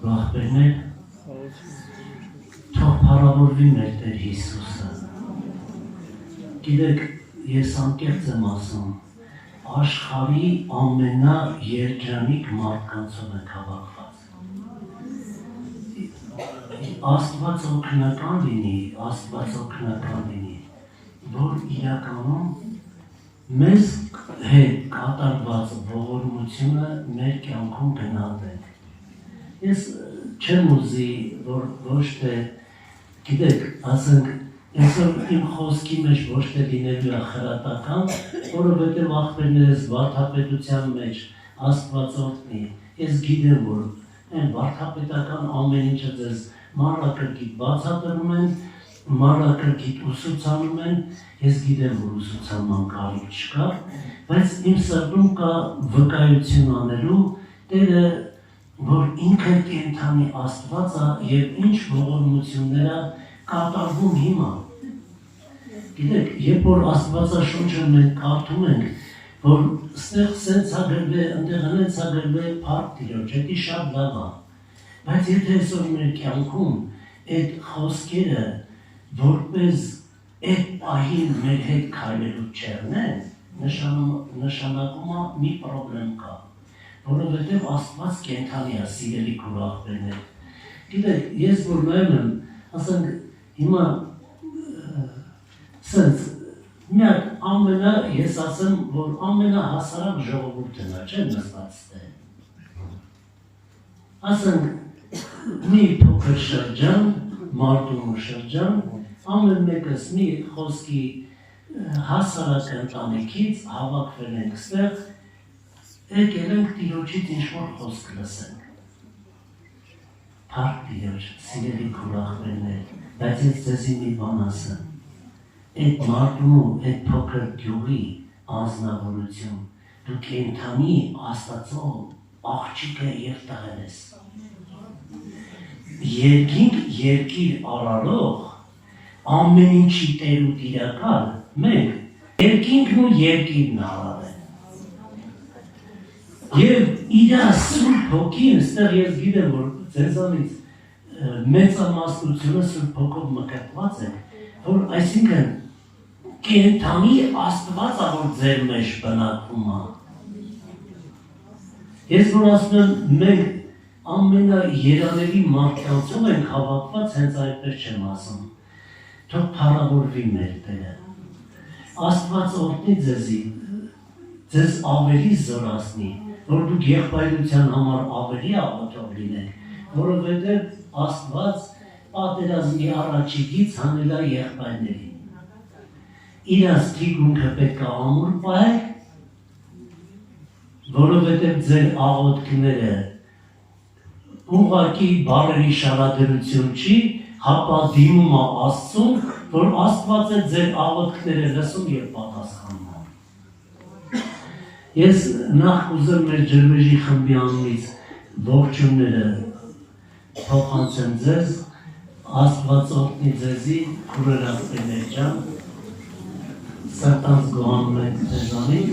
Ուրախբերներ, թող փառավորվի մեր Տեր Հիսուսը։ Գիտեք, ես անկեղծ եմ ասում, աշխարհի ամենաերջանիկ մարդկանցով ենք հավաքված։ Աստված օգնական լինի, որ իրականում մեզ հետ կատարված ողորմությունը մեր կյանքում գնահատենք։ Ես չեմ ուզի, որ ոչ թե, գիտեք, ասենք, այսօր իմ խոսքի մեջ ոչ թե լինելու է խրատական, որովհետև աղբերներս վարդապետության մեջ Աստվածորդնի, ես գիտեմ, որ այն վարդապետական ամեն ինչը ձեզ մանրակրկիտ բացատրում են, մանրակրկիտ ուսուցանում են, ես գիտեմ, որ ուսուցանման կարիք չկա, բայց իմ սրտում կա վկայություն անելու Տերը, որ ինքը կենդանի Աստված է և ինչ ողորմություններ է կատարվում հիմա։ Գիտեք, երբ որ Աստվածաշունչը մենք կարդում ենք, որ ստեղ սենց ագրվել, ընդեղ հենց ագրվել փառք Տիրոջ, դա շատ լավ է։ Բայց եթե այսօր մեր կյանքում այդ խոսքերը որպես այդ պահին մեր հետ քայլելու չեղնեն, նշանակում է մի պրոբլեմ կա, որովհետև Աստված կենդանի է, սիրելի ուրախբերներ։ Գիտեք, ես որ նայում եմ, ասենք հիմա սենց միակ ես ասեմ, որ ամենահասարակ ժողովուրդն է, չեմ նստած ստեղ։ Ասենք մի փոքր շրջան, մարդու շրջան, ամեն մեկս մի խոսքի հասարակ ընտանիքից հավաքվել ենք ստեղ, եկել ենք Տիրոջից ինչ-որ խոսք լսենք։ Փառք Տիրոջ, սիրելի ուրախբերներ, բայց ես ձեզի մի բան ասեմ, այդ մարդու, այդ փոքր գյուղի անձնավորություն, դու կենդանի Աստծո աղջիկը և տղեր ես։ Երկինք երկիր արարող, ամեն ինչի Տեր ու Տիրակալ, մենք երկինքն ու երկիրն արարել։ Եվ իրա Սուրբ Հոգին, ստեղ ես գիտեմ, որ ձեզանից մեծամասնությունը Սուրբ Հոգով մկրտված է, որ այսինքն կենդանի Աստված է, որ ձեր մեջ բնակվում է։ Ես որ ասում եմ, մենք ամենաերանելի մարդկանցով ենք հավաքված, հենց այդպես չեմ ասում, թող փառավորվի մեր Տերը։ Աստված օրհնի ձեզի, ձեզ ավելի զորացնի, որ դուք եղբայրության համար ավելի աղոթող լինեք, որովհետև Աստված պատերազմի առաջիկից հանել է եղբայրներին։ Իրաց թիկունքը պետք է ամուր պահեք, որովհետև ձեր աղոթքները ուղղակի բառերի շարադրություն չի, հապա դիմում է Աստծուն, որ Աստված է ձեր աղոթքները լսում և պատասխանում։ Ես նախ կուզեմ մեր ջրվեժի խմբի անունից ողջույնները փոխանցեմ ձեզ, Աստված օրհնի ձեզի, ուրախբերներ ջան, սրտանց գոհանում ենք ձեզանից,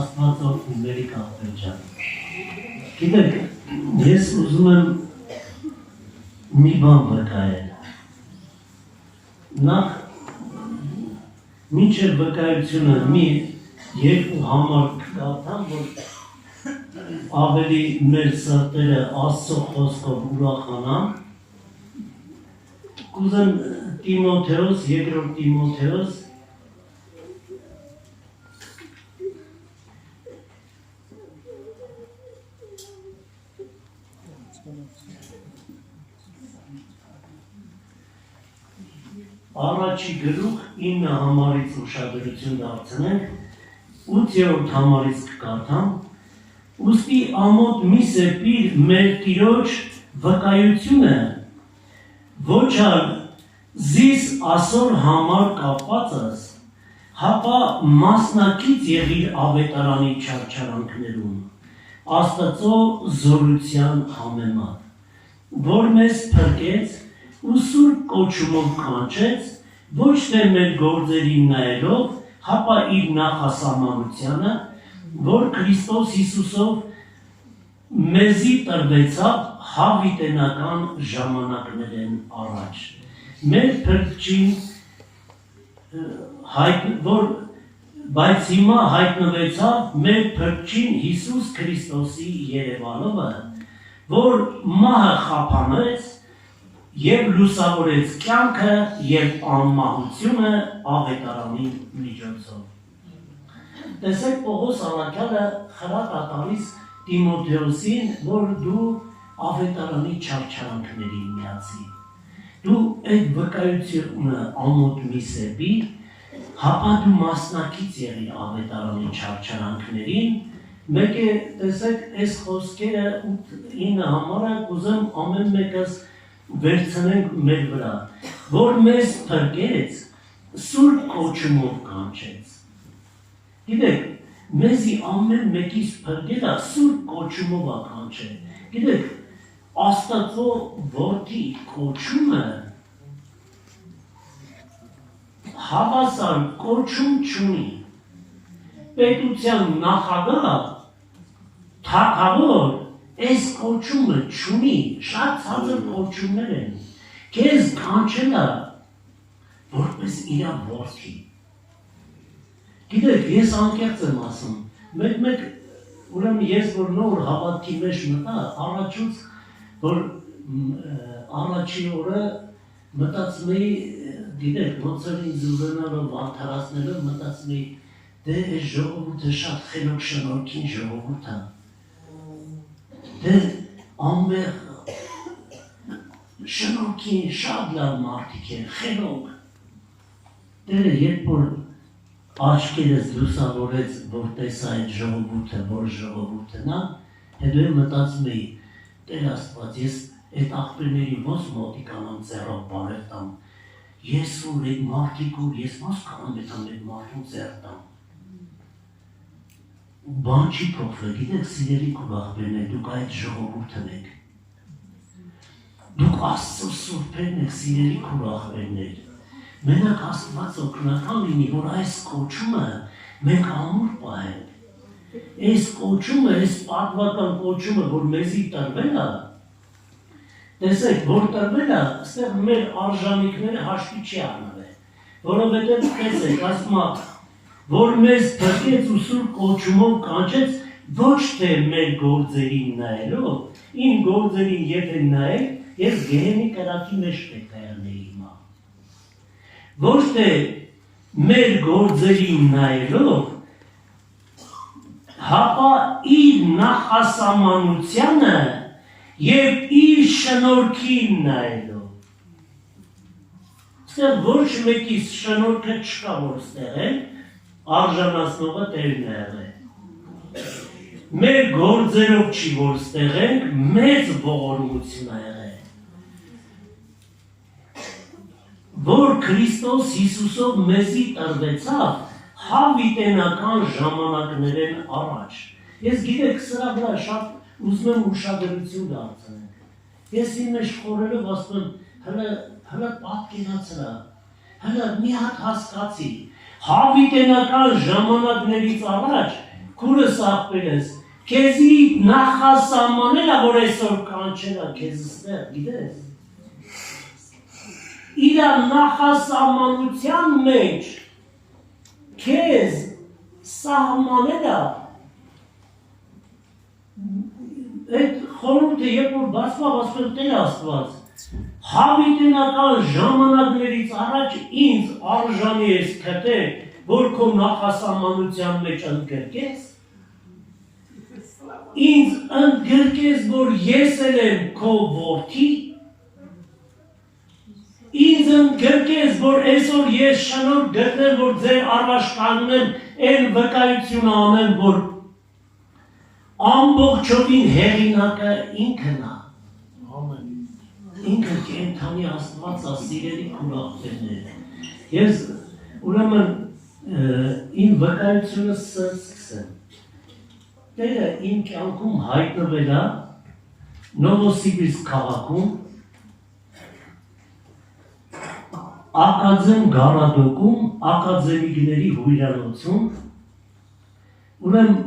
Աստված օրհնի մերիկ աղբեր ջան։ Գիտեք, ես ուզում եմ մի բան վկայել։ Նախ, մինչև վկայությունը մի երկու համար կգաթամ, որ ավելի մեր սրտերը Աստծո խոսքով ուրախանան, կուզեմ Տիմոթեոս, երկրորդ Տիմոթեոս, առաջի գլուխ 9 համարից ուշադրություն դարձնենք, 8-րդ համարից կկարդամ, ուստի ամոթ մի սեպիր մեր Տիրոջ վկայությունը, ոչ ալ զիս ասոր համար կապվածս, հապա մասնակից եղիր ավետարանի չարչարանքներում, Աստծո զորության համեմատ, որ մեզ փրկեց ու սուրբ կոչումով կանչեց, ոչ թե մեր գործերին նայելով, հապա իր նախասահմանությանը, որ Քրիստոս Հիսուսով մեզի տրվեցավ հավիտենական ժամանակներեն առաջ։ Մեր փրկչին բայց հիմա հայտնվեցավ մեր փրկչին Հիսուս Քրիստոսի Երևանովը, որ մահը խափանեց և լուսավորեց կյանքը և անմահությունը ավետարանի միջոցով։ Տեսեք Պողոս առաքյալը խրատ է տալիս Տիմոթեոսին, որ դու ավետարանի չարչարանքներին միացի։ Դու այդ վկայությունը ամոթ մի սեպի, հապա դու մասնակից եղիր ավետարանի չարչարանքներին, մեկ է տեսեք այս խոսքերը 8-9 համարը կուզեմ ամեն մեկս վերցնենք մեր վրա, որ մեզ փրկեց, սուրբ կոչումով կանչեց։ Գիտեք, մեզի ամեն մեկից փրկելը սուրբ կոչումով է կանչել։ Գիտեք, Աստծո որդի կոչումը հավասար կոչում չունի։ Պետության նախագահ, թագավոր, այս կոչումը չունի, շատ ցածր կոչումներ են։ Քեզ կանչել է որպես իր որդի։ Գիտեք, ես անկեղծ եմ ասում, մեկ ուրեմն ես որ նոր հավատքի մեջ մտա, առաջուց որ առաջի օրը մտածում էի, գիտեք, ոնց էր ինձ ուզենալով արդարացնելով մտածում էի, դե այս ժողովուրդը շատ խելոք շնորհքին ժողովուրդ է։ Դե անվեր շնորհքին շատ լավ մարդիկ են, խելոք։ Դե երբ որ աչքերս լուսավորեց, որ տեսա այդ ժողովուրդը, որ ժողովուրդն է, հետո մտածում էի, Տեր Աստված, ես այդ աղբերների ոնց մոտիկանամ ձեռով բարև տամ, ես որ այդ մարդիկ ու ես ոնց կանամ այդ մարդուն ձեռ տամ։ Բան չի փոխվել, գիտեք, սիրելի քույր աղբերներ, դուք այդ ժողովուրդն եք։ Դուք Աստծո սուրբերն եք, սիրելի քույր աղբերներ։ Մենակ Աստված օգնական լինի, որ այս կոչումը մենք ամուր պահենք։ Այս կոչումը, այս պատվական կոչումը, որ մեզի տրվել է, տեսեք, որ տրվել է, ստեղ մեր արժանիքները հաշվի չի առնվել, որովհետև տեսեք, ասում է, որ մեզ փրկեց ու սուրբ կոչումով կանչեց, ոչ թե մեր գործերին նայելով, իմ գործերին եթե նայել, ես գեհենի կրակի մեջ պետք է եղնեի հիմա։ Ոչ թե մեր գործերին նայելով, հապա իր նախասահմանությանը և իր շնորհքին նայելով։ Ստեղ ոչ մեկից շնորհքը չկա, որ ստեղ է, արժանացնողը Տերն է եղել։ Մեր գործերով չի, որ ստեղ ենք, մեծ ողորմություն է եղել։ Որ Քրիստոս Հիսուսով մեզի տրվեցավ, հավիտենական ժամանակներեն առաջ։ Ես գիտեք, սրա վրա շատ ուզում եմ ուշադրություն դարձնենք։ Ես իմ մեջ խորելով ասում եմ, հլը պատկերացրա, հլը մի հատ հասկացի, հավիտենական ժամանակներից առաջ քուրս աղբերս, քեզի նախասահմանելա, որ այսօր կանչելա քեզ ստեղ, գիտես։ Իրա նախասահմանության մեջ քեզ սահմանելա, այդ խորհուրդը երբ որ բացվավ, ասում եմ Տեր Աստված, հավիտենական ժամանակներից առաջ ինձ արժանի ես գտել, որ քո նախասահմանության մեջ ընդգրկես, ինձ ընդգրկես, որ ես եմ քո որդի, ինձ ընդգրկես, որ այսօր ես շնորհ գտնեմ, որ ձեր առաջ կանգնեմ, այն վկայությունը անեմ, որ ամբողջովին հեղինակը ինքն է։ Ինքը կենդանի Աստված է, սիրելի քույր աղբերներ։ Ես ուրեմն իմ վկայությունը սկսեմ։ Տերը իմ կյանքում հայտնվել է Նովոսիբիրսկ քաղաքում, Ակադեմ Գարադոկում, ակադեմիկների հյուրանոցում, ուրեմն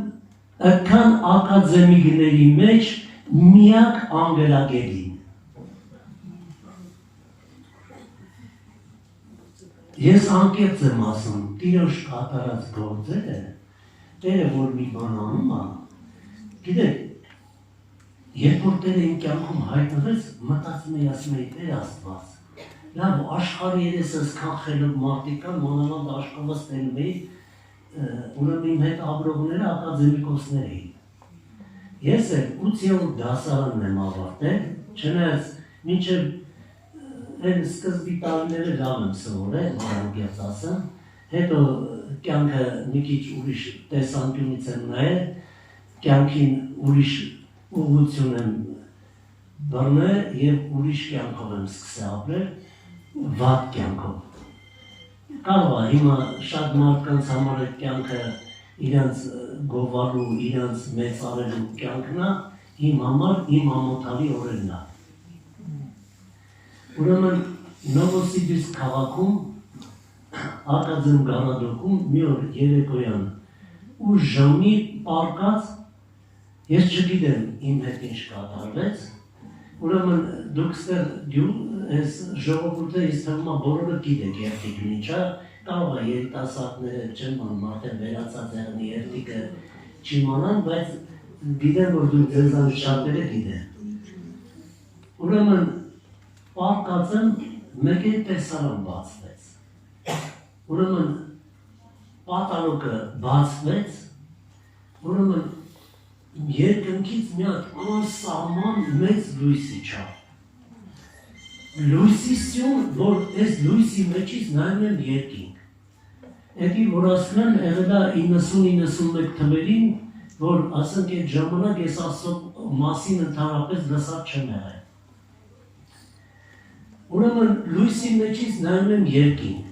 այդքան ակադեմիկների մեջ միակ անգելագելին։ Ես անկեղծ եմ ասում, Տիրոջ կատարած գործերը, Տերը որ մի բան անում է, գիտեք, երբ որ Տերը իմ կյանքում հայտնվեց, մտածում էի, ասում էի, Տեր Աստված, լավ աշխարհի երեսս կանխելով մարդիկ կան, մանավանդ աշխարհը ստելում էի, ուրեմն իմ հետ ապրողները ակադեմիկոսներ էին։ Ես էլ 8-րդ դասարանն եմ ավարտել, չնայած մինչև այն սկզբի տարիները լավ եմ սովորել, անկեղծ ասեմ, հետո կյանքը մի քիչ ուրիշ տեսանկյունից եմ նայել, կյանքին ուրիշ ուղղություն եմ բռնել եւ ուրիշ կյանքով եմ սկսել ապրել, վատ կյանքով։ Կարող է հիմա շատ մարդկանց համար այդ կյանքը իրենց գովալու, իրենց մեծարելու կյանքն է, իմ համար իմ ամոթալի օրերն է։ Ուրեմն Նովոսիբիրսկ քաղաքում ակադեմ գարադոկում մի օր երեկոյան 8 ժամի պարկած, ես չգիտեմ իմ հետ ինչ կատարվեց, ուրեմն դուք այս ժողովուրդը ինձ թվում է բոլորը գիտեք երթիկն ինչա, կարող է երիտասարդները չեմ անում, արդեն վերացած եղնի երթիկը չիմանան, բայց գիտեմ, որ դուք ձեզանից շատերը գիտեն։ Ուրեմն պարկած եմ, մեկ է տեսարան բացվեց։ Ուրեմն պատալոկը բացվեց, ուրեմն երկնքից մի հատ անսահման մեծ լույս իջավ։ Լույսի սյուն, որ այս լույսի մեջից նայում եմ երկինք։ Էդի որ ասում են եղել է 90-91 թվերին, որ ասենք այդ ժամանակ ես Աստծո մասին ընդհանրապես լսած չեմ եղել։ Ուրեմն լույսի մեջից նայում եմ երկինք։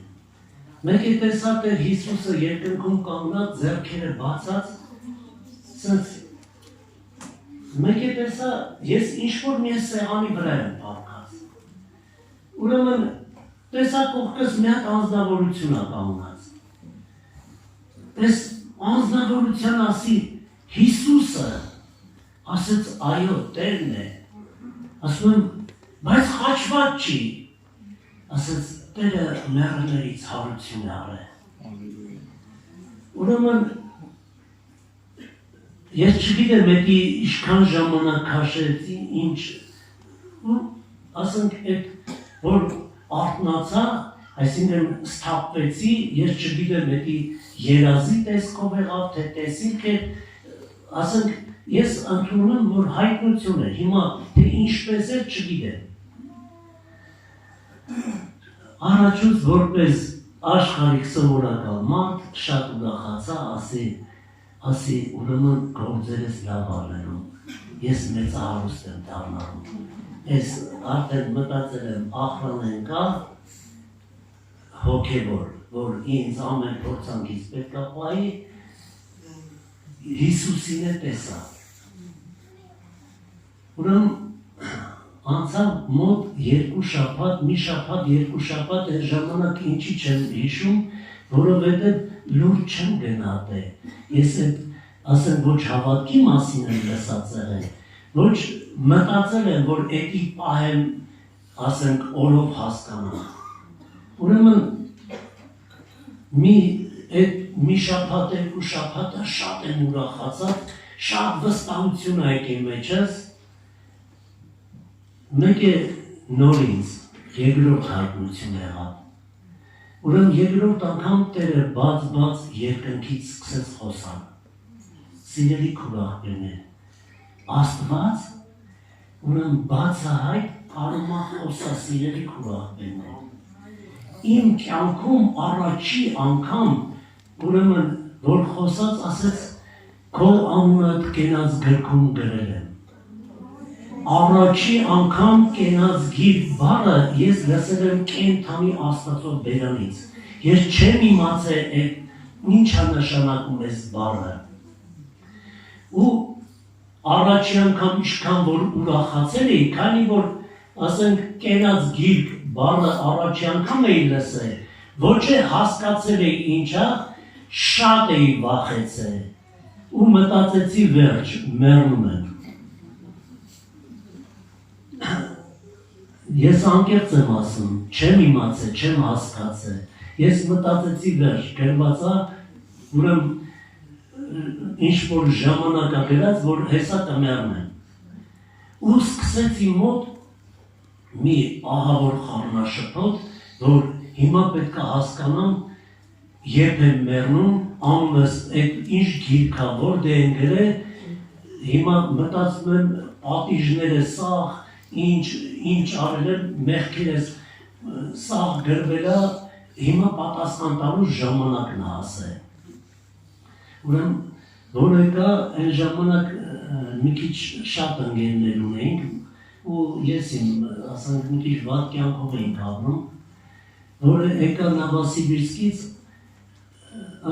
Մեկ է տեսա Տեր Հիսուսը երկնքում կանգնած, ձեռքերը բացած, սենց մեկ է տեսա, ես ինչ-որ մի սեղանի վրա եմ պարկած։ Ուրեմն տեսա կողքս մի հատ անձնավորություն է կանգնած։ Այս անձնավորության ասի Հիսուսը, ասեց այո, Տերն է, ասում եմ, բայց խաչված չի, ասեց Տերը մեռելներից հարություն է արել։ Ուրեմն ես չգիտեմ էդի ինչքան ժամանակ քաշեց, ինչ, ասենք այդ որ արթնացա, այսինքն սթափվեցի, ես չգիտեմ էդի երազի տեսքով եղավ, թե տեսիք է, ասենք ես ընդունում եմ, որ հայտնություն է, հիմա թե ինչպես է չգիտեմ։ Առաջուց որպես աշխարհիկ սովորական մարդ շատ ուրախացա, ասի ուրեմն գործերս լավ արվելու, ես մեծ հարուստ եմ դառնալու, ես արդեն մտածել եմ ախրան կա հոգևոր, որ ինձ ամեն փորձանքից պետք է պահի, Հիսուսին է տեսա։ Ուրեմն անցավ մոտ 2 շաբաթ, մի շաբաթ, 2 շաբաթ, այդ ժամանակ ինչի չեմ հիշում, որովհետև լուրջ չեմ գնահատել։ Ես այդ ասեմ ոչ հավատքի մասին եմ լսած եղել, ոչ մտածել եմ, որ էդի պահեմ, ասենք, օրով հասկանամ։ Ուրեմն մի շաբաթ, 2 շաբաթը շատ եմ ուրախացած, շատ վստահություն ա եկել մեջս, մեկ է նոր ինձ երկրորդ հայտնություն եղավ։ Ուրեմն երկրորդ անգամ Տերը բաց երկնքից սկսեց խոսալ։ Սիրելի քուրախներներ, Աստված ուրեմն բացահայտ կարող է խոսալ, սիրելի քուրախներներ։ Իմ կյանքում առաջի անգամ ուրեմն որ խոսած ասեց քո անունը կենաց գրքում գրել եմ։ Առաջի անգամ կենաց գիր բառը ես լսել եմ կենթանի Աստծո բերանից։ Ես չեմ իմացել ինչ է նշանակում այս բառը։ Ու առաջի անգամ ինչքան որ ուրախացել էի, քանի որ ասենք կենաց գիրք բառը առաջի անգամ էի լսել, ոչ է հասկացել էի ինչա, շատ էի վախեցել։ ու մտածեցի վերջ, մեռնում եմ։ Ես անկեղծ եմ ասում, չեմ իմացել, չեմ հասկացել, ես մտածեցի վերջ, գրվածա, ուրեմն ինչ-որ ժամանակ ակերած, որ հեսա կմեռնեմ։ Ու սկսեցի մոտ մի ահավոր խառնաշփոթ, որ հիմա պետք է հասկանամ, երբ եմ մեռնում, անունս այդ ինչ գիրքա, որտեղ են գրել, հիմա մտածում եմ պատիժները սաղ, ինչ արել եմ, մեղքերս սաղ գրվելա, հիմա պատասխան տալու ժամանակն է ասել։ Ուրեմն, որ եկա այն ժամանակ մի քիչ շատ ընկերներ ունեինք, ու ես իմ, ասենք, մի քիչ վատ կյանքով էինք ապրում, որ եկա Նովոսիբիրսկից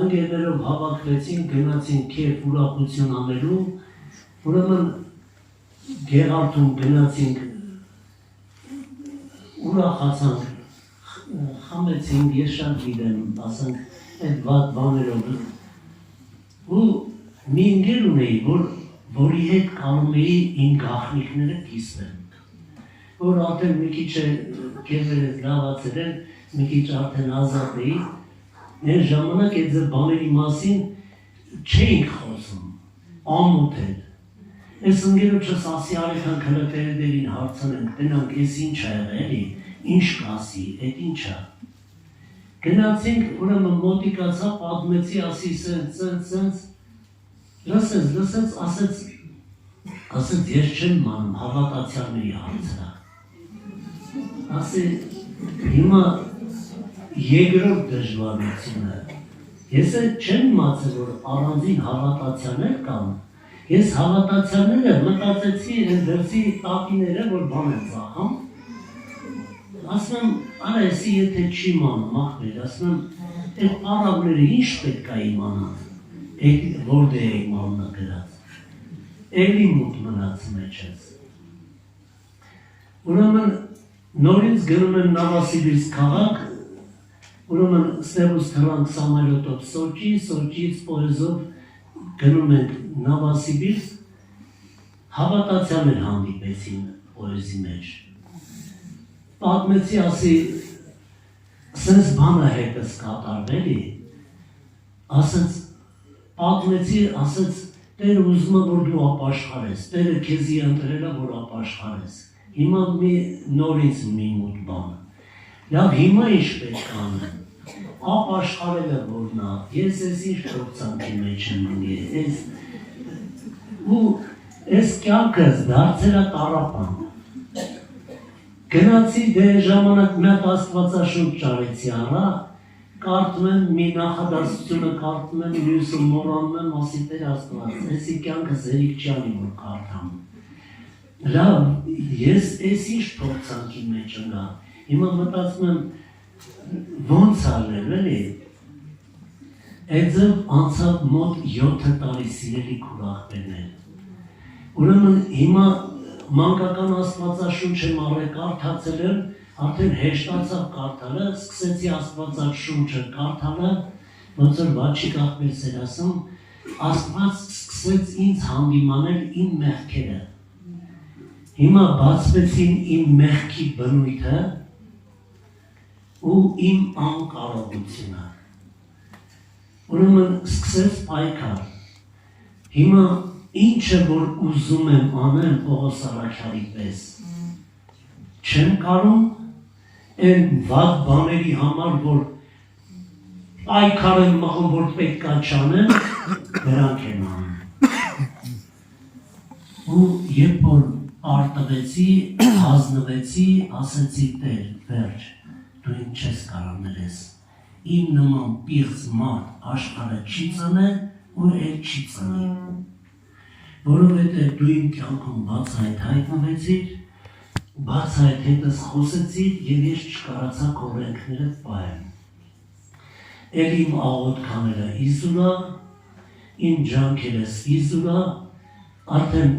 ընկերներով հավաքվեցինք, գնացինք քեֆ ուրախություն անելու, ուրեմն Գեղարդում գնացինք, ուրախացանք, խմեցինք, ես շատ գիտեմ, ասենք, այդ վատ բաներով, ու մի ընկեր ունեի, որի հետ կարում էի իմ գաղտնիքները կիսվեմ, որ արդեն մի քիչ կեզերես լավացել են, մի քիչ արդեն ազատ էի, այն ժամանակ այդ բաների մասին չէինք խոսում, ամոթ էր։ Ես ընկերոջս ասի արեքան քլկերերին հարցանենք, տնանք ես ինչ ա եղել, ինչ կասի, այդ ինչ ա։ Գնացինք, ուրեմն մոտիկացա, պատմեցի, ասի սենց, լսեց, ասեց ես չեմ մանում հավատացյալների հարցրա։ Ասի, հիմա երկրորդ դժվարությունը, ես չեմ իմացել, որ առանձին հավատացյալներ կան, ես հավատացյալները մտածեցի են դրսի տատիները, որ բան են ծախում, ասում եմ, արա եսի եթե չի մանում, աղբեր, ասում եմ, այդ առավները ինչ պետք է իմանան, որտեղ է իմաննա գրած, էլի մուտ մնաց մեջ ես։ Ուրեմն, նորից գնում եմ Նովոսիբիրսկ քաղաք, ուրեմն ստեղուց թրանք Սամարյոտով Սոչի, Սոչից պոեզով գնում ենք Նովոսիբիրսկ, հավատացյալներ հանդիպեցին պոեզի մեջ։ Պատմեցի, ասի, սենց բանը հետս կատարվելի, ասեց, պատմեցի, ասեց, Տերը ուզում է, որ դու ապաշխարես, Տերը քեզի ընտրել է, որ ապաշխարես։ Հիմա մի նորից մի մոտ բան։ Լավ, հիմա ինչ պետք անեմ։ Ապաշխարելը որն է, ես ինչ փորձանքի մեջ եմ ունի, ու ես կյանքս դարձել է տառապան։ Գնացի դե ժամանակ մեկ աստվածաշունչ ճարեցի առա, կարդում եմ մի նախադասությունը կարդում եմ, մյուսը մոռանում եմ, ասի Տեր Աստված, եսի կյանքը զերիք չի անի, որ կարդամ։ Լավ, ես ես ինչ փորձանքի մեջ ընկա, հիմա մտածում եմ ոնց արել, էլի։ Այդձև անցավ մոտ 7 տարի սիրելի քուրախբերներ։ Ուրեմն հիմա մանկական աստվածաշունչ եմ առել կարդացել եմ, արդեն հեշտացավ կարդալը, սկսեցի աստվածաշունչը կարդալը, ոնց որ Վաչիկ աղբերս էր ասում, Աստված սկսեց ինձ հանդիմանել իմ մեղքերը։ Հիմա բացվեցին իմ մեղքի բնույթը ու իմ անկարողությունը։ Ուրեմն սկսեց պայքար։ Հիմա ինչը որ ուզում եմ անեմ Պողոս Առաքյալի պես, չեմ կարող այն վատ բաների համար, որ պայքար եմ մղում, որ պետք է չանեմ, դրանք եմ անում։ Ու երբ որ արտվեցի, հանձնվեցի, ասեցի Տեր, վերջ, դու ինձ չես կարող ներես, իմ նման պիղծ մարդ աշխարհը չի ծնել ու էլ չի ծնի։ Որովհետև դու իմ կյանքում բացահայտ հայտնվեցիր, բացահայտ հետս խոսեցիր և ես չկարացա քո օրենքներդ պահեմ։ Էլ իմ աղոթքները իզուրա, իմ ջանքերս իզուրա, արդեն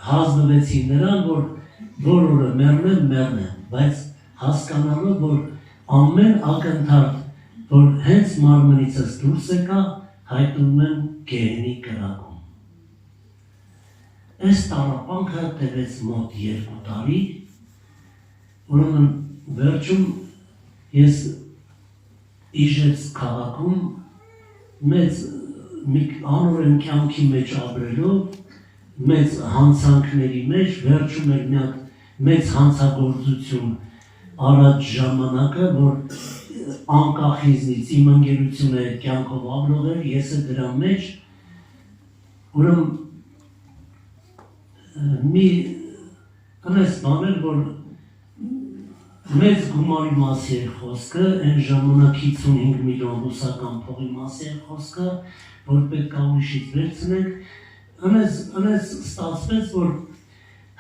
հանձնվեցի նրան, որ օրը մեռնեմ, բայց հասկանալով, որ ամեն ակնթարթ, որ հենց մարմնիցս դուրս եկա, հայտնում եմ գեհենի կրակում։ Այս տառապանքը տևեց մոտ 2 տարի, ուրեմն վերջում ես Իժևս քաղաքում մեծ անորեն կյանքի մեջ ապրելով, մեծ հանցանքների մեջ, վերջում էր միակ մեծ հանցագործություն առաջ ժամանակը, որ անկախ ինձնից իմ ընկերությունը այդ կյանքով ապրող էր, ես է դրա մեջ, ուրեմն մի կնես բաներ, որ մեծ գումարի մասի էր խոսքը, այն ժամանակ 55 միլիոն ռուսական փողի մասի էր խոսքը, որ պետք է ուրիշից վերցնենք, անես ստացվեց, որ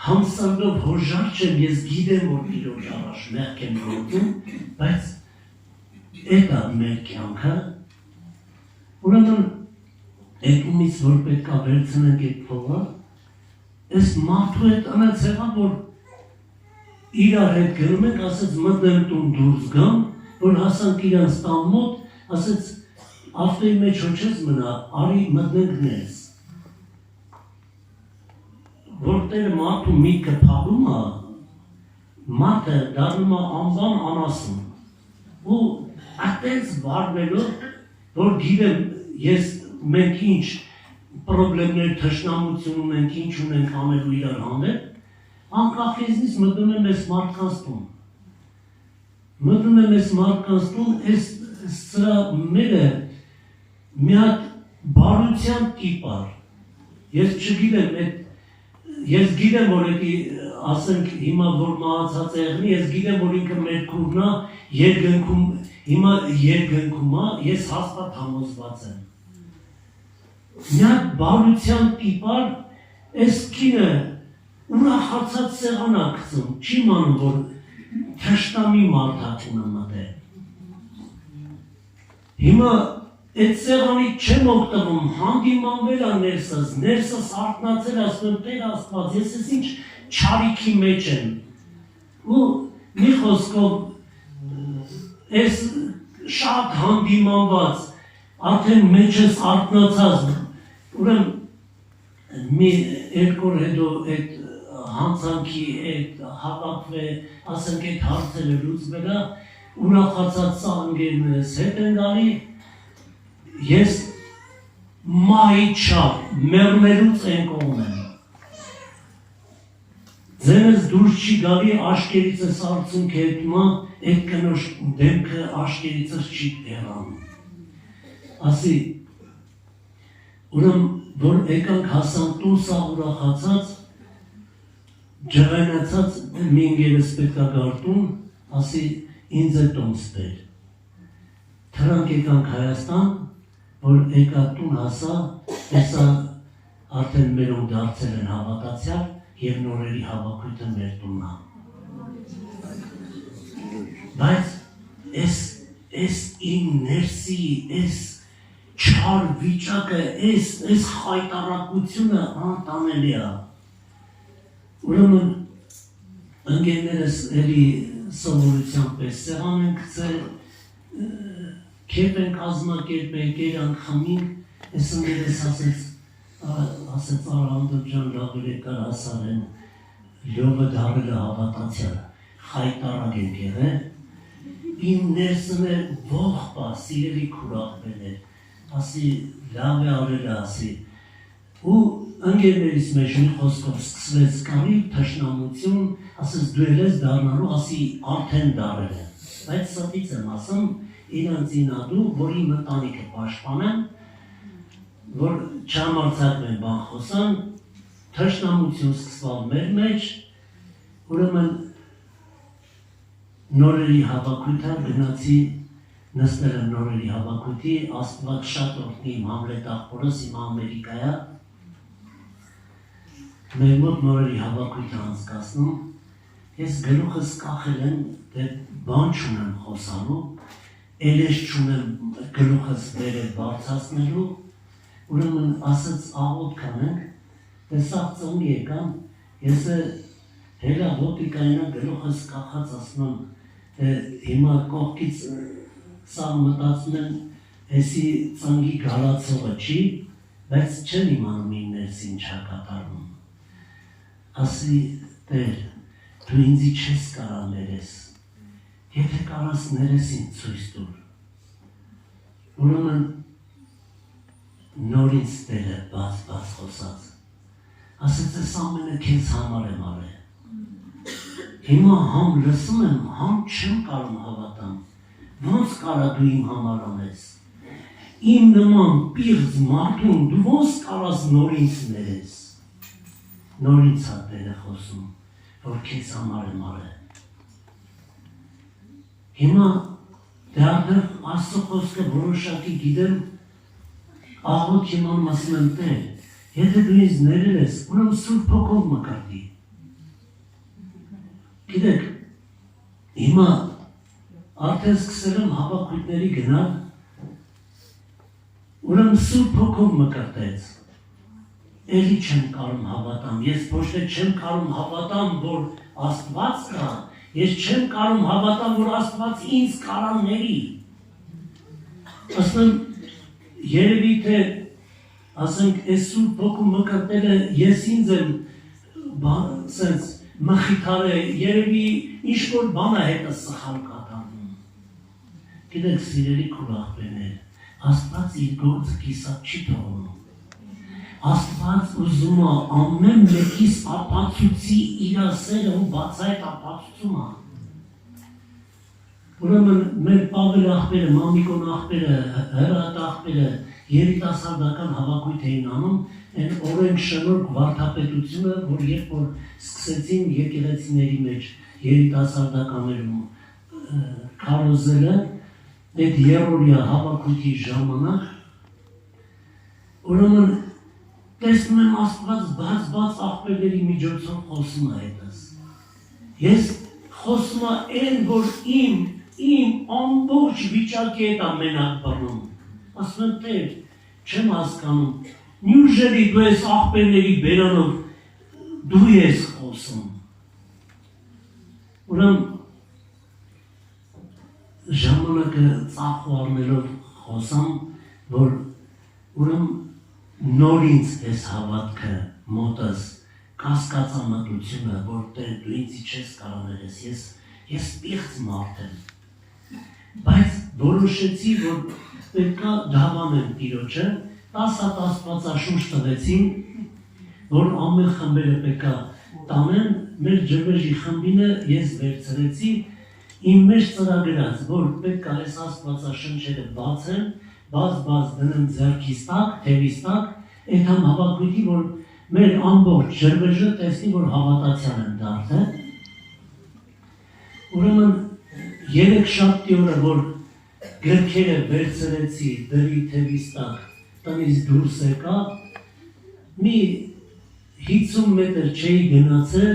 համսանդով հոժար չեմ, ես գիտեմ, որ իրոք առաջ մեղք եմ գործում, բայց այդ է մեր կյանքը, ուրեմն այդ ումից, որ պետք է վերցնենք այդ փողը, այս մարդու հետ անած եղա, որ իրար հետ գնում ենք, ասեց մտնեմ տուն դուրս գամ, որ հասանք իրանց տան մոտ, ասեց ավտոյի մեջ հո չես մնա, արի մտնենք ներս։ Որտեղ մարդու միտքը փակում է, մարդը դառնում է անբան անասուն։ Ու այդպես վարվելով, որ գիտեմ, մենք ինչ պրոբլեմներ, թշնամություն ունենք, ինչ ունենք անելու իրար հանդեպ, անկախ ինձնից մտնում եմ այս մարդկանց տուն։ Մտնում եմ այս մարդկանց տուն, սրա մերը մի հատ բարության տիպ էր։ Ես չգիտեմ, ես գիտեմ, որ էդի ասենք հիմա որ մահացած է եղնի, ես գիտեմ, որ ինքը մեր քուրն է, երկնքում, հիմա երկնքում է, ես հաստատ համոզված եմ։ Մի հատ բարության տիպ էր, այս կինը ուրախացած սեղան է գցում, չի մանում, որ թշնամի մարդ ունը մտել։ Հիմա այդ սեղանից չեմ օգտվում, հանդիմանվել է ներսս արթնացել, ասում եմ, Տեր Աստված, ես ես ինչ չարիքի մեջ եմ։ Ու մի խոսքով, ես շատ հանդիմանված, արդեն մեջս արթնացած, ուրեմն մի երկու օր հետո այդ հանցանքի այդ հավաքվե, ասենք այդ հարցերը լուծվել է, ուրախացած սա ընկերներս հետ են գալի, ես մահի չափ մեռնելուց են կողմ եմ։ Ձենս դուրս չի գալի, աշկերիցս արցունք հետմա, այդ կնոջ դեմքը աշկերիցս չի հեռանում։ Ասի, ուրեմ, որ եկանք հասանք տուն սա ուրախացած, ջղայնացած մի ընկերս պետք է գարտուն, ասի, ինձ է տոն սպեր։ Թրանք եկանք Հայաստան, որ եկա տուն հասա, տեսա արդեն մերոն դարձել են հավատացյալ և նորերի հավաքույթը մեր տուննա։ Բայց ես իմ ներսի, ես չար վիճակը, ես խայտարակությունը անտանելի է։ Ուրեմն ընկերներս էլի սովորության պես սեղան են գցել, քեփ են կազմակերպել, կերանք խմինք, ես ընկերս ասեց Արանդոն ջան լավ եկար ասարեն, լյովը դարել է հավատացյալ, խայտարակ ենք եղել, իմ ներսն է ողբա, սիրելի քուրախվել է, ասի լավ է արել է ասի, ու ընկերներից մեջ մի խոսքով սկսվեց կարի թշնամություն, ասես դու ես դառնալու, ասի արդեն դարել է, բայց սատից եմ ասում, իրանց ինադու, որի մտանիքը պաշտպանեմ, որ չհամարձակվեն բան խոսան, թշնամություն սկսվավ մեր մեջ, ուրեմն նորերի հավաքույթը գնացի նստել եմ նորերի հավաքույթի, Աստված շատ օրհնի իմ Համլետ աղբորս, իմ Ամերիկայա, մեր մոտ նորերի հավաքույթը անցկացնում, ես գլուխս կախել եմ, բան չունեմ խոսալու, էլես չունեմ գլուխս վերև բարձացնելու, ուրեմն ասեց աղոտ կանենք, տեսավ ծնգ եկան, ես հելա ոտիկայնա գլուխս կախած ասում եմ, հիմա կողքից սա մտածում են, Էսի ծնգի գալացողը չի, բայց չեն իմանում իմ ներսին չա կատարում։ Ասի Տեր, դու ինձի չես կարա ներես, եթե կարաս ներեսին ցույց տուր։ Ուրեմն նորից Տերը բաց խոսած, ասեց ես ամենը քեզ համար եմ արել։ Հիմա համ լսում եմ, համ չեմ կարում հավատամ, ոնց կարա դու իմ համար անես։ Իմ նման պիղծ մարդուն դու ոնց կարաս նորից ներես։ Նորից հա Տերը խոսում, որ քեզ համար եմ արել։ Հիմա դեռ Աստծո խոսքը որոշակի գիտեմ, աղոտ հիման ասում եմ Տեր, եթե դու ինձ ներել ես, ուրեմ Սուրբ Հոգով մկրտի։ Գիտեք, հիմա արդեն սկսել եմ հավաքույթների գնալ, ուրեմ Սուրբ Հոգով մկրտեց։ Էլի չեմ կարում հավատամ, ես ոչ թե չեմ կարում հավատամ, որ Աստված կա, ես չեմ կարում հավատամ, որ Աստված ինձ կարանների։ Ասեմ, երևի թե, ասենք, այս Սուրբ Հոգու մկրտելը ես ինձ եմ սենց մխիթար է, երևի ինչ-որ բան է հետը սխալ կատարում։ Գիտեք, սիրելի քուրախբերներ, Աստված իր գործը կիսատ չի թողնում։ Աստված ուզում է ամեն մեկիս ապացուցի իր սերը ու բացայտ ապացուցումը։ Ուրեմն մեր Պավել աղբերը, Մամիկոն աղբերը, Հրատ աղբերը երիտասարդական հավաքույթ էին անում, այն օրենք շնորհք վարդապետությունը, որ երբ որ սկսեցին եկեղեցիների մեջ երիտասարդականներում քարոզելը, այդ երրորդյա հավաքույթի ժամանակ, ուրեմն տեսնում եմ Աստված բաց աղբերների միջոցով խոսում է հետս։ Ես խոսում եմ, որ իմ ամբողջ վիճակի հետ ամենակ բռնում։ Ասում եմ Տեր, չեմ հասկանում, նյուժերի դու ես աղբերների բերանով դու ես խոսում։ Ուրեմն ժամանակը ծախու առնելով խոսամ, որ ուրեմն նորից ես հավատքը մոտս կասկածամտությունը, որ Տեր դու ինձի չես կարաներես, ես պիղծ մարդ եմ, բայց որոշեցի, որ պետքա դավանեմ Տիրոջը, 10 հատ աստվածաշունչ տվեցին, որ ամեն խմբերը պետքա տանեն, մեր ջրվեժի խմբինը ես վերցրեցի, իմ մեջ ծրագրած, որ պետքա այս աստվածաշունչերը բացեմ, բաց դնեմ ձեռքիս տակ, թևիս տակ, այդ համ հավաքույթի, որ մեր ամբողջ ջրվեժը տեսնի, որ հավատացյալ եմ դարձել։ Ուրեմն 3 շաբթի օրը, որ գրքերը վերցրեցի դրի թևիս տակ, տնից դուրս եկա, մի 50 մետր չէի գնացել,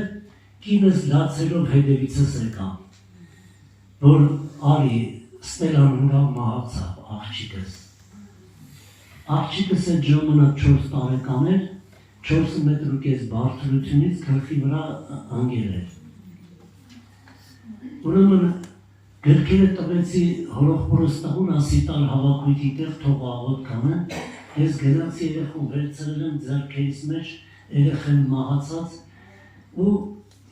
կինս լացելով հետևիցս եկա, որ արի Ստելան ունգավ մահացավ աղջիկս։ Աղջիկս այդ ժամանակ 4 տարեկան էր, 4 մետր ու կես բարձրությունից գլխի վրա անգել էր։ Ուրեմն գրքերը տվեցի հորոխորս տաղուն ասիտար հավաքույթի տեղ թող աղոտ կանեն, ես գնացի երեխուն վերցրել եմ ձեռքերիս մեջ, երեխեն մահացած ու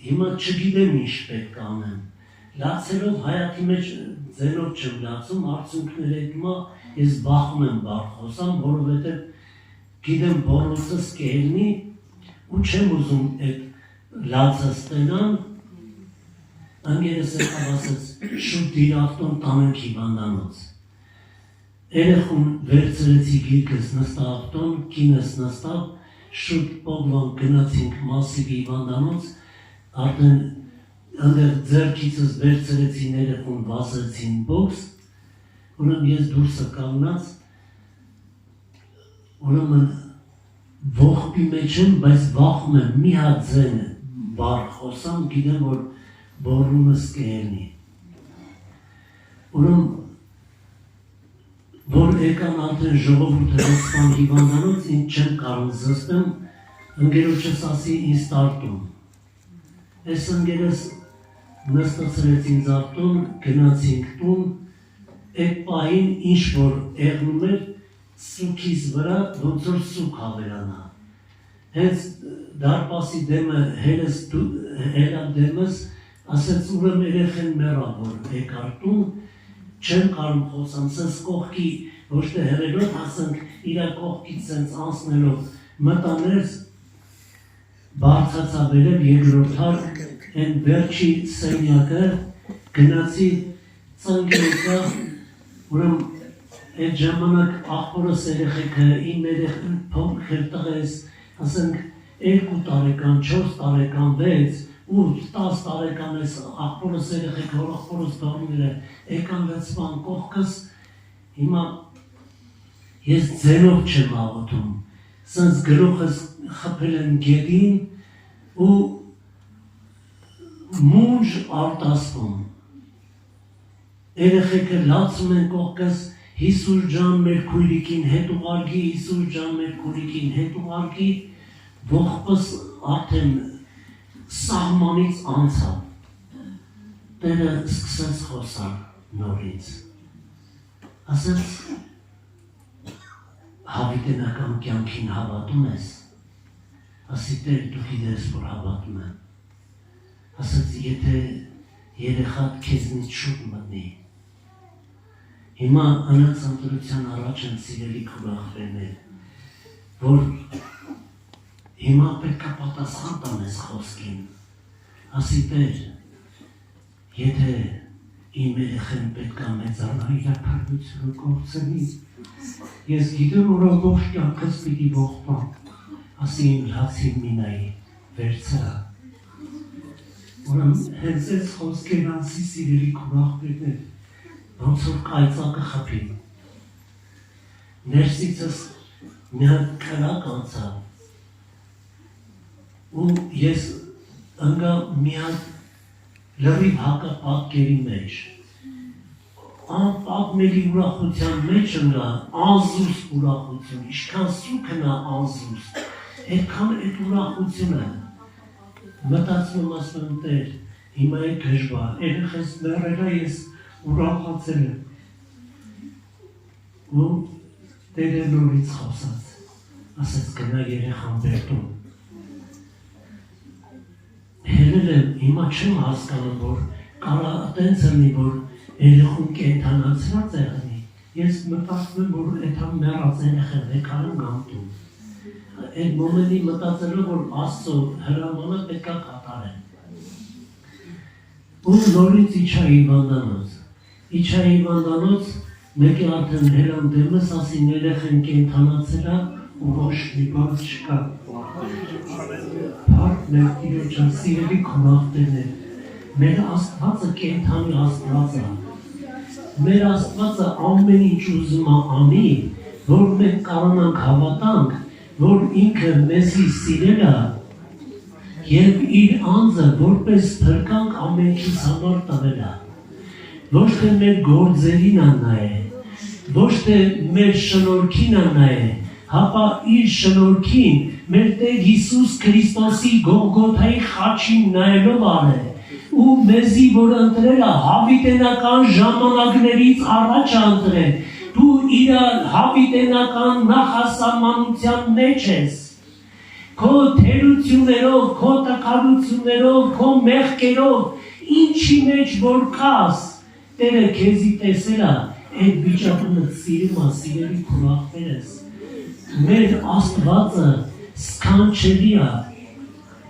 հիմա չգիտեմ ինչ պետք անեմ։ Լացելով հայացի մեջ ձենով չեմ լացում, արդյունքները հետմա ես բախում եմ բար խոսամ, որովհետև գիտեմ բորոցս կելնի ու չեմ ուզում այդ լացը ստենան, անգերս եկավ ասեց շուտ իր ավտոն տանենք հիվանդանոց։ Երեխուն վերցրեցի գիրկս նստա ավտոն, կինս նստավ, շուտ պոգվան գնացինք մասիվ հիվանդանոց, արդեն անդեր ձերքիցս վերցրեցին երեխուն վասեցին բոքս, ուրեմն ես դուրսը կանգնած, ուրեմն ողբի մեջ եմ, բայց վախում եմ մի հատ ձեն բար խոսամ, գիտեմ, որ բորումս կերնի։ Ուրեմն, որ եկան արդեն ժողովուրդը հոսպան հիվանդանոց, ինձ չեմ կարող զստեմ, ընկերոջս ասի ինձ տարտում։ Այս ընկերս նստացրեց ինձ ավտոն, գնացինք տուն, այդ պահին ինչ որ եղնում էր սուքիս վրա ոնց որ սուք հավելանա։ Հենց դարպասի դեմը հելա դեմս ասեց ուրեմն երեխեն մեռավ որ եկար տուն չեմ կարում խոսամ սենց կողքի ոչ թե հեռելով ասենք իրա կողքից սենց անցնելով մտաներս բարձացավելով երկրորդար են վերջի սենյակը գնացի ծնգելիկա ուրեմն այդ ժամանակ աղբորս երեխեքը իմ երեխեն փոքր տղես ասենք 2 տարեկան, 4 տարեկան, 6 ու 10 տարեկան ես աղբորս երեխեք որ աղբորս դարումել է եկան լծվան կողքս հիմա ես ձենով չեմ աղոտում սենց գրողս խպել եմ գետին ու մունջ արտասվում երեխեքը լացում են կողքս Հիսուս ջան մեր քույրիկին հետ ուղարկի, Հիսուս ջան մեր քույրիկին հետ ուղարկի, ողբս արդեն սահմանից անցավ, տերը սկսեց խոսալ նորից, ասեց հավիտենական կյանքին հավատում ես, ասի տեր դու գիտես որ հավատում եմ, ասեց եթե երեխատ քեզնից շուտ մտնի, հիմա անց ընտրության առաջ են սիրելի քուրախվերներ, որ հիմա պետք է պատասխան տանես խոսքին, ասի տեր, եթե իմ երեխեն պետք է մեծանա իր փրկությունը կորցնի, ես գիտեմ որ ողջ կյանքս պիտի ողբամ, ասի իմ լացին մինայի վերցրա, ուրեմն հենց այս խոսքեր անցի սիրելի քուրախվերներ, ոնց որ կայծակը խփին, ներսիցս մի հատ կրակ անցավ, ու ես ընկա մի հատ լրիվ հակա պատկերի մեջ, անպատմելի ուրախության մեջ ընկա անզուստ ուրախություն, ինչքան սուքն է անզուստ, այդքան այդ ուրախությունը, մտածում եմ ասում եմ տեր, հիմա է դժվար, երեխես մեռելա ես ուրախացել եմ, ու տերը նորից խոսած, ասեց գնա երեխան բերտում, հելել եմ, հիմա չեմ հասկանում, որ կարա տենց ըլի, որ երեխուն կենթանացրած եղնի, ես մտածում եմ, որ էթան մեռած երեխեն եկարում գամտում, այդ մոմենի մտածելով, որ աստծո հրամանը պետք է կատարեն, ու նորից իչա հիվանդանոց, իչա հիվանդանոց, մեկի արդեն հելան դեմս ասին երեխեն կենթանացելա ու ոչ մի բան չկա, Փառք մեր Տիրոջը, սիրելի քուրախվերներ, մեր Աստվածը կենդանի Աստված է, մեր Աստվածը ամեն ինչ ուզում է անի, որ մենք կարողանանք հավատանք, որ ինքը մեզի սիրել է եւ իր անձը որպես փրկանք ամենքից համար տվել է, ոչ թե մեր գործերին է նայել, ոչ թե մեր շնորհքին է նայել, հապա իր շնորհքին մեր Տեր Հիսուս Քրիստոսի Գողգոթայի խաչին նայելով արել ու մեզի որ ընտրել է հավիտենական ժամանակներից առաջ ընտրել, դու իր հավիտենական նախասահմանության մեջ ես, քո թերություններով, քո տկարություններով, քո մեղքերով, ինչի մեջ որ կաս, Տերը քեզի տեսել է, այդ վիճակը սիրում է, սիրելի քուրախվերս, մեր Աստվածը սքանչելի է,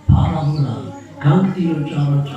փառավոր է, գանք Տիրոջ առաջ